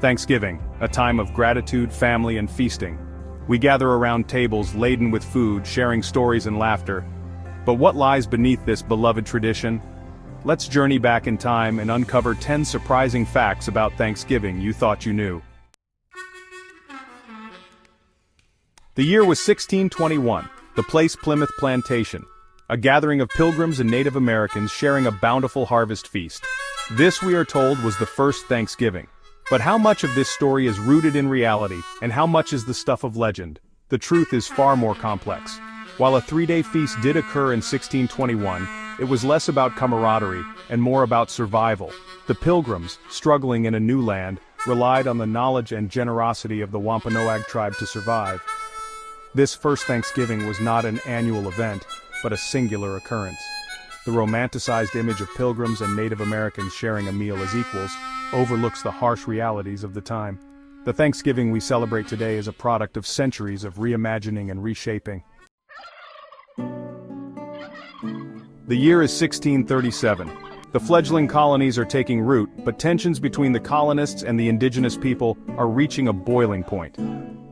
Thanksgiving, a time of gratitude, family, and feasting. We gather around tables laden with food, sharing stories and laughter. But what lies beneath this beloved tradition? Let's journey back in time and uncover 10 surprising facts about Thanksgiving you thought you knew. The year was 1621, the place Plymouth Plantation, a gathering of pilgrims and Native Americans sharing a bountiful harvest feast. This, we are told, was the first Thanksgiving. But how much of this story is rooted in reality, and how much is the stuff of legend? The truth is far more complex. While a 3-day feast did occur in 1621, it was less about camaraderie and more about survival. The pilgrims, struggling in a new land, relied on the knowledge and generosity of the Wampanoag tribe to survive. This first Thanksgiving was not an annual event, but a singular occurrence. The romanticized image of pilgrims and Native Americans sharing a meal as equals overlooks the harsh realities of the time. The Thanksgiving we celebrate today is a product of centuries of reimagining and reshaping. The year is 1637. The fledgling colonies are taking root, but tensions between the colonists and the indigenous people are reaching a boiling point.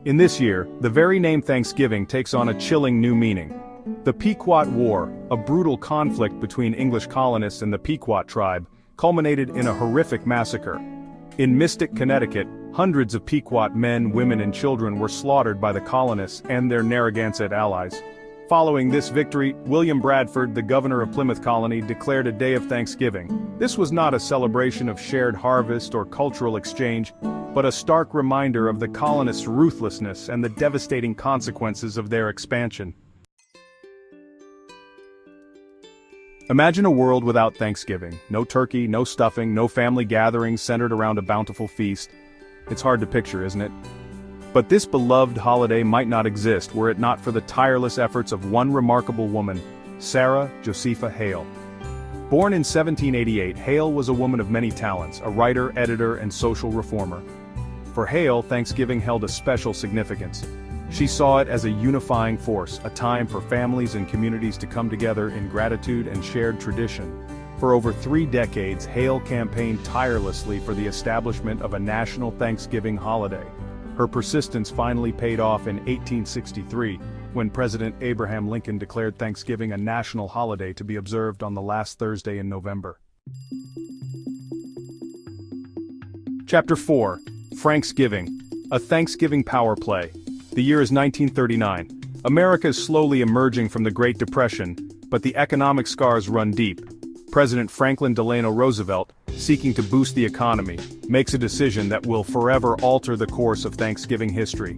In this year, the very name Thanksgiving takes on a chilling new meaning. The Pequot War, a brutal conflict between English colonists and the Pequot tribe, culminated in a horrific massacre. In Mystic, Connecticut, hundreds of Pequot men, women, and children were slaughtered by the colonists and their Narragansett allies. Following this victory, William Bradford, the governor of Plymouth Colony, declared a day of Thanksgiving. This was not a celebration of shared harvest or cultural exchange, but a stark reminder of the colonists' ruthlessness and the devastating consequences of their expansion. Imagine a world without Thanksgiving. No turkey, no stuffing, no family gatherings centered around a bountiful feast. It's hard to picture, isn't it? But this beloved holiday might not exist were it not for the tireless efforts of one remarkable woman, Sarah Josepha Hale. Born in 1788, Hale was a woman of many talents, a writer, editor, and social reformer. For Hale, Thanksgiving held a special significance. She saw it as a unifying force, a time for families and communities to come together in gratitude and shared tradition. For over 3 decades, Hale campaigned tirelessly for the establishment of a national Thanksgiving holiday. Her persistence finally paid off in 1863, when President Abraham Lincoln declared Thanksgiving a national holiday to be observed on the last Thursday in November. Chapter 4. Franksgiving, a Thanksgiving power play. The year is 1939. America is slowly emerging from the Great Depression, but the economic scars run deep. President Franklin Delano Roosevelt, seeking to boost the economy, makes a decision that will forever alter the course of Thanksgiving history.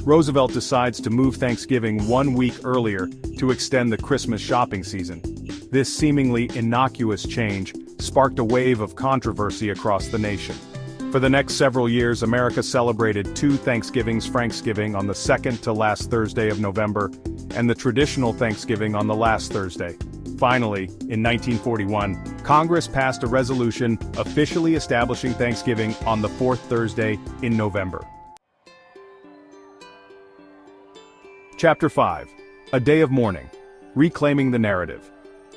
Roosevelt decides to move Thanksgiving 1 week earlier to extend the Christmas shopping season. This seemingly innocuous change sparked a wave of controversy across the nation. For the next several years, America celebrated 2 Thanksgivings: Franksgiving on the second to last Thursday of November, and the traditional Thanksgiving on the last Thursday. Finally, in 1941, Congress passed a resolution officially establishing Thanksgiving on the 4th Thursday in November. Chapter 5. A Day of Mourning. Reclaiming the Narrative.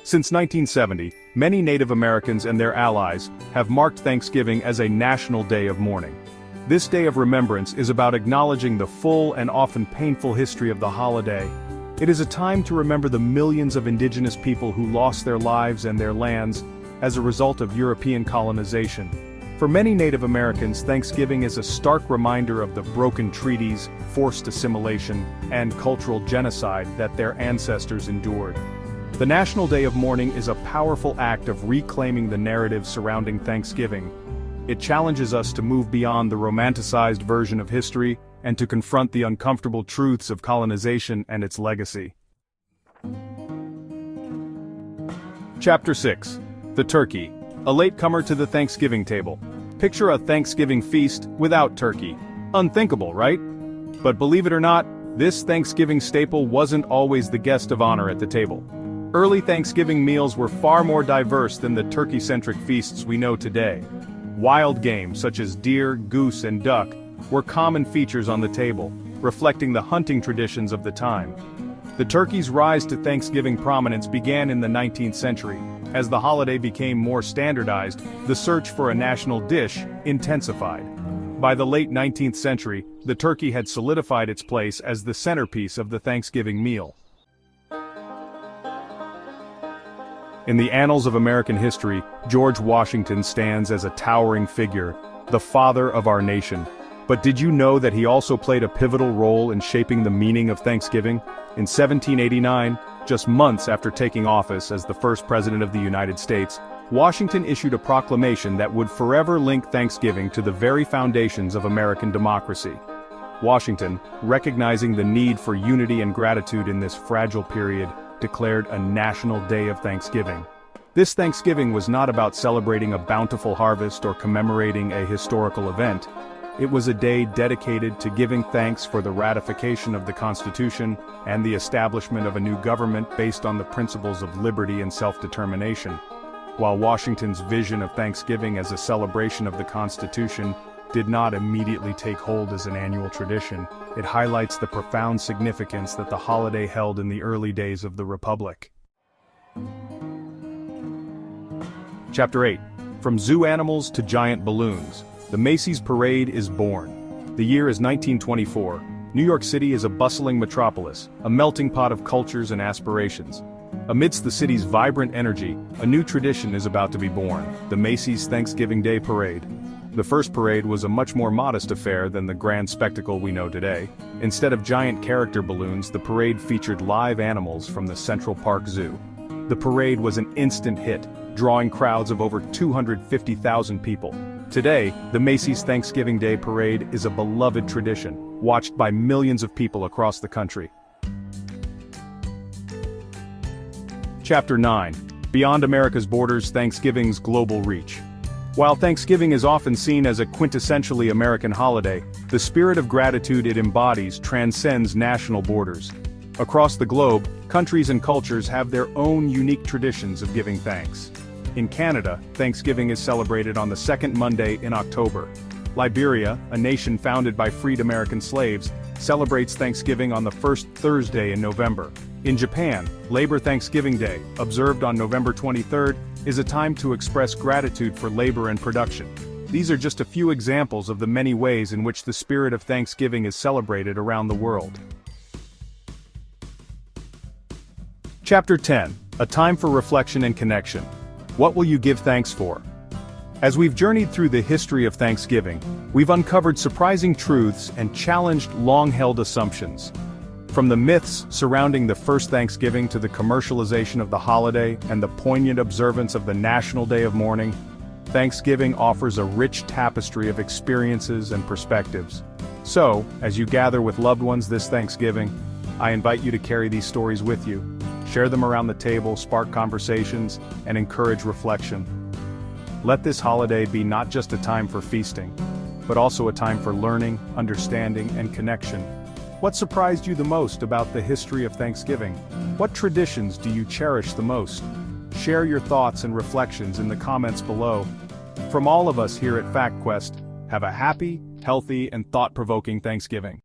Since 1970, many Native Americans and their allies have marked Thanksgiving as a national day of mourning. This day of remembrance is about acknowledging the full and often painful history of the holiday. It is a time to remember the millions of indigenous people who lost their lives and their lands as a result of European colonization. For many Native Americans, Thanksgiving is a stark reminder of the broken treaties, forced assimilation, and cultural genocide that their ancestors endured. The National Day of Mourning is a powerful act of reclaiming the narrative surrounding Thanksgiving. It challenges us to move beyond the romanticized version of history and to confront the uncomfortable truths of colonization and its legacy. Chapter 6. The Turkey. A latecomer to the Thanksgiving table. Picture a Thanksgiving feast without turkey. Unthinkable, right? But believe it or not, this Thanksgiving staple wasn't always the guest of honor at the table. Early Thanksgiving meals were far more diverse than the turkey-centric feasts we know today. Wild game, such as deer, goose, and duck, were common features on the table, reflecting the hunting traditions of the time. The turkey's rise to Thanksgiving prominence began in the 19th century. As the holiday became more standardized, the search for a national dish intensified. By the late 19th century, the turkey had solidified its place as the centerpiece of the Thanksgiving meal. In the annals of American history, George Washington stands as a towering figure, the father of our nation. But did you know that he also played a pivotal role in shaping the meaning of Thanksgiving? In 1789, just months after taking office as the first president of the United States, Washington issued a proclamation that would forever link Thanksgiving to the very foundations of American democracy. Washington, recognizing the need for unity and gratitude in this fragile period, declared a national day of Thanksgiving. This Thanksgiving was not about celebrating a bountiful harvest or commemorating a historical event. It was a day dedicated to giving thanks for the ratification of the Constitution and the establishment of a new government based on the principles of liberty and self-determination. While Washington's vision of Thanksgiving as a celebration of the Constitution did not immediately take hold as an annual tradition, it highlights the profound significance that the holiday held in the early days of the Republic. Chapter 8. From Zoo Animals to Giant Balloons, the Macy's Parade is born. The year is 1924. New York City is a bustling metropolis, a melting pot of cultures and aspirations. Amidst the city's vibrant energy, a new tradition is about to be born, the Macy's Thanksgiving Day Parade. The first parade was a much more modest affair than the grand spectacle we know today. Instead of giant character balloons, the parade featured live animals from the Central Park Zoo. The parade was an instant hit, drawing crowds of over 250,000 people. Today, the Macy's Thanksgiving Day Parade is a beloved tradition, watched by millions of people across the country. Chapter 9. Beyond America's Borders, Thanksgiving's Global Reach. While Thanksgiving is often seen as a quintessentially American holiday, the spirit of gratitude it embodies transcends national borders. Across the globe, countries and cultures have their own unique traditions of giving thanks. In Canada, Thanksgiving is celebrated on the second Monday in October. Liberia, a nation founded by freed American slaves, celebrates Thanksgiving on the first Thursday in November. In Japan, Labor Thanksgiving Day, observed on November 23rd, is a time to express gratitude for labor and production. These are just a few examples of the many ways in which the spirit of Thanksgiving is celebrated around the world. Chapter 10. A time for reflection and connection. What will you give thanks for? As we've journeyed through the history of Thanksgiving, we've uncovered surprising truths and challenged long-held assumptions. From the myths surrounding the first Thanksgiving to the commercialization of the holiday and the poignant observance of the National Day of Mourning, Thanksgiving offers a rich tapestry of experiences and perspectives. So, as you gather with loved ones this Thanksgiving, I invite you to carry these stories with you. Share them around the table, spark conversations, and encourage reflection. Let this holiday be not just a time for feasting, but also a time for learning, understanding, and connection. What surprised you the most about the history of Thanksgiving? What traditions do you cherish the most? Share your thoughts and reflections in the comments below. From all of us here at FactQuest, have a happy, healthy, and thought-provoking Thanksgiving.